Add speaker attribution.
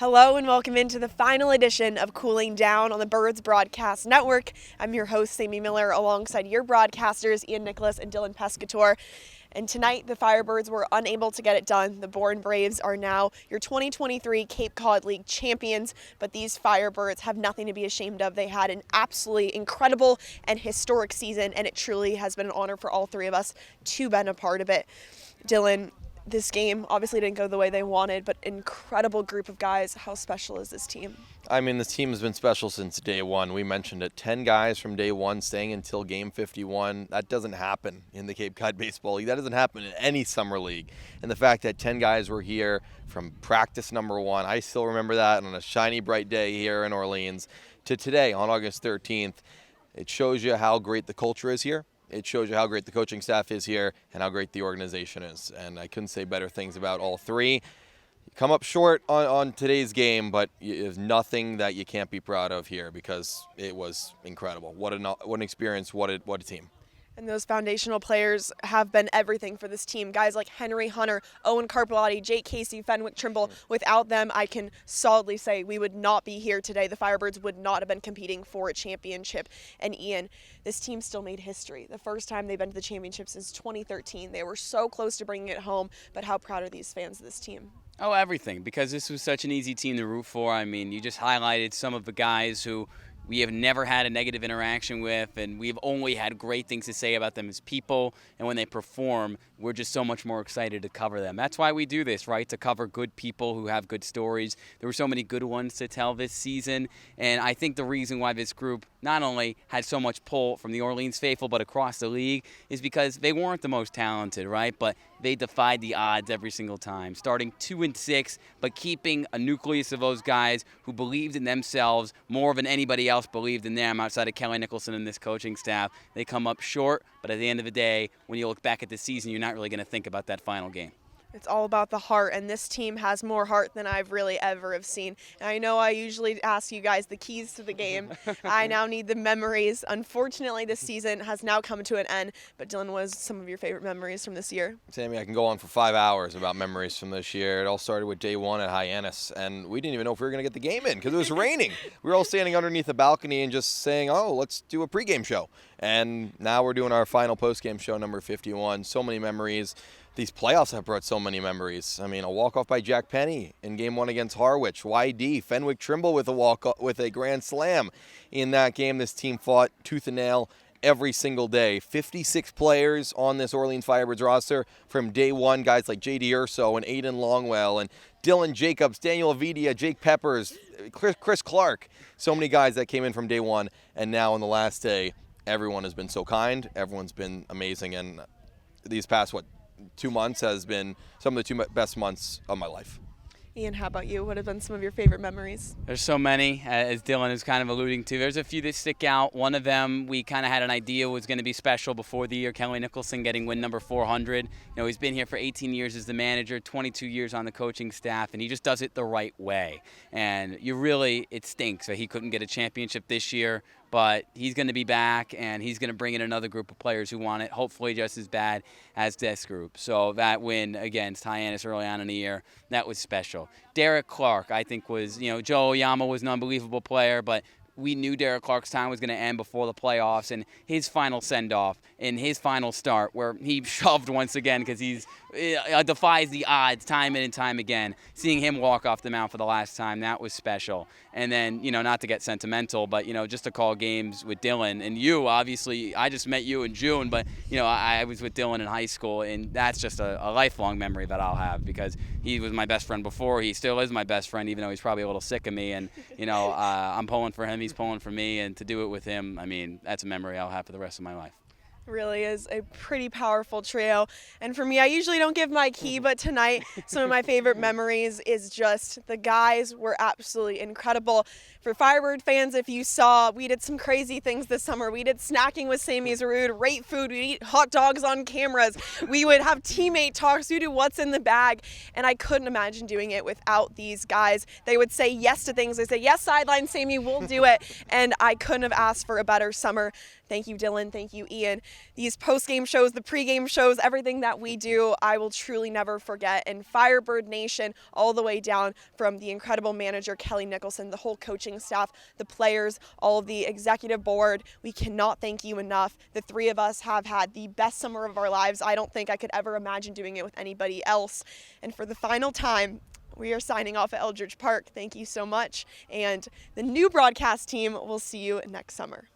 Speaker 1: Hello and welcome into the final edition of Cooling Down on the Birds Broadcast Network. I'm your host, Sammy Miller, alongside your broadcasters, Ian Nicholas and Dylan Pescatore. And tonight, the Firebirds were unable to get it done. The Bourne Braves are now your 2023 Cape Cod League champions, but these Firebirds have nothing to be ashamed of. They had an absolutely incredible and historic season, and it truly has been an honor for all three of us to be a part of it. Dylan, this game obviously didn't go the way they wanted, but incredible group of guys. How special is this team?
Speaker 2: I mean, this team has been special since day one. We mentioned it. 10 guys from day one staying until game 51. That doesn't happen in the Cape Cod Baseball League. That doesn't happen in any summer league. And the fact that 10 guys were here from practice number one, I still remember that on a shiny, bright day here in Orleans, to today on August 13th. It shows you how great the culture is here. It shows you how great the coaching staff is here and how great the organization is. And I couldn't say better things about all three. You come up short on today's game, but there's nothing that you can't be proud of here because it was incredible. What an experience, what a team.
Speaker 1: And those foundational players have been everything for this team. Guys like Henry Hunter, Owen Carpellotti, Jake Casey, Fenwick Trimble. Without them, I can solidly say we would not be here today. The Firebirds would not have been competing for a championship. And Ian, this team still made history. The first time they've been to the championship since 2013. They were so close to bringing it home, but how proud are these fans of this team?
Speaker 3: Oh, everything, because this was such an easy team to root for. I mean, you just highlighted some of the guys who we have never had a negative interaction with, and we've only had great things to say about them as people. And when they perform, we're just so much more excited to cover them. That's why we do this, right? To cover good people who have good stories. There were so many good ones to tell this season. And I think the reason why this group not only had so much pull from the Orleans faithful, but across the league, is because they weren't the most talented, right? But they defied the odds every single time, starting 2-6, but keeping a nucleus of those guys who believed in themselves more than anybody else believed in them outside of Kelly Nicholson and this coaching staff. They come up short, but at the end of the day, when you look back at the season, you're not really going to think about that final game.
Speaker 1: It's all about the heart, and this team has more heart than I've really ever have seen. And I know I usually ask you guys the keys to the game. I now need the memories. Unfortunately, this season has now come to an end, but Dylan, what is some of your favorite memories from this year?
Speaker 2: Sammy, I can go on for 5 hours about memories from this year. It all started with day one at Hyannis, and we didn't even know if we were going to get the game in because it was raining. We were all standing underneath the balcony and just saying, oh, let's do a pregame show. And now we're doing our final postgame show, number 51. So many memories. These playoffs have brought so many memories. I mean, a walk-off by Jack Penny in Game 1 against Harwich. YD, Fenwick Trimble with a grand slam. In that game, this team fought tooth and nail every single day. 56 players on this Orleans Firebirds roster from day one. Guys like J.D. Urso and Aiden Longwell and Dylan Jacobs, Daniel Avidia, Jake Peppers, Chris Clark. So many guys that came in from day one. And now on the last day, everyone has been so kind. Everyone's been amazing. And these past, 2 months has been some of the 2 best months of my life.
Speaker 1: Ian, how about you? What have been some of your favorite memories?
Speaker 3: There's so many, as Dylan is kind of alluding to. There's a few that stick out. One of them we kind of had an idea was going to be special before the year. Kelly Nicholson getting win number 400. You know, he's been here for 18 years as the manager, 22 years on the coaching staff, and he just does it the right way. And it stinks that he couldn't get a championship this year, but he's going to be back, and he's going to bring in another group of players who want it, hopefully just as bad as this group. So that win against Hyannis early on in the year, that was special. Derek Clark, I think, was, Joe Oyama was an unbelievable player, but we knew Derek Clark's time was going to end before the playoffs, and his final send-off in his final start where he shoved once again because he defies the odds time and time again. Seeing him walk off the mound for the last time, that was special. And then, not to get sentimental, but, just to call games with Dylan. And you, obviously, I just met you in June, but, I was with Dylan in high school, and that's just a lifelong memory that I'll have because he was my best friend before. He still is my best friend, even though he's probably a little sick of me. And, I'm pulling for him, he's pulling for me, and to do it with him, I mean, that's a memory I'll have for the rest of my life.
Speaker 1: Really is a pretty powerful trio. And for me, I usually don't give my key, but tonight, some of my favorite memories is just the guys were absolutely incredible. For Firebird fans, if you saw, we did some crazy things this summer. We did snacking with Sammy's Rude, rate food, we'd eat hot dogs on cameras. We would have teammate talks, we do what's in the bag. And I couldn't imagine doing it without these guys. They would say yes to things. They say, yes, sideline Sammy, we'll do it. And I couldn't have asked for a better summer. Thank you, Dylan. Thank you, Ian. these post-game shows, the pre-game shows, everything that we do, I will truly never forget. And Firebird Nation, all the way down from the incredible manager, Kelly Nicholson, the whole coaching staff, the players, all of the executive board, we cannot thank you enough. The three of us have had the best summer of our lives. I don't think I could ever imagine doing it with anybody else. And for the final time, we are signing off at Eldridge Park. Thank you so much. And the new broadcast team will see you next summer.